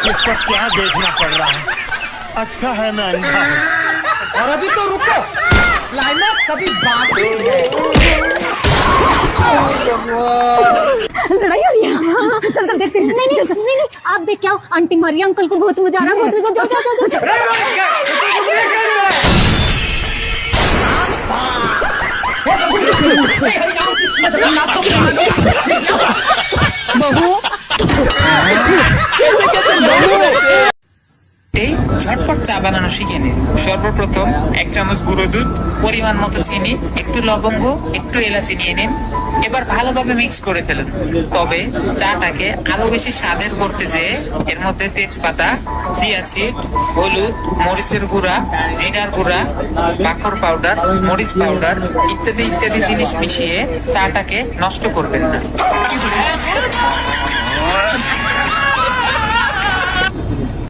इसको क्या देखना पड़ रहा है? अच्छा है मैं अंधा हूँ। और अभी तो रुको, क्लाइमैक्स अभी बाकी है। लड़ाई हो रही है। हाँ, चल चल देखते हैं। नहीं नहीं नहीं नहीं, आप देख के आओ, आंटी मरी, अंकल को बहुत मजा आ रहा है, बहुत मजा। जाओ जाओ जाओ बहू। এই ঝটপট চা বানানো শিখে নিন। সর্বপ্রথম 1 চামচ গুঁড়ো দুধ, পরিমাণ মতো চিনি, একটু লবঙ্গ, একটু এলাচি নিয়ে নিন। এবার ভালোভাবে মিক্স করে ফেলুন। তবে চাটাকে আরো বেশি স্বাদের করতে যেয়ে এর মধ্যে তেজপাতা, চিয়া সিড, হলুদ, মরিচের গুঁড়া, জিরার গুঁড়া, বাখর পাউডার, মরিচ পাউডার ইত্যাদি ইত্যাদি জিনিস মিশিয়ে চাটাকে নষ্ট করবেন না।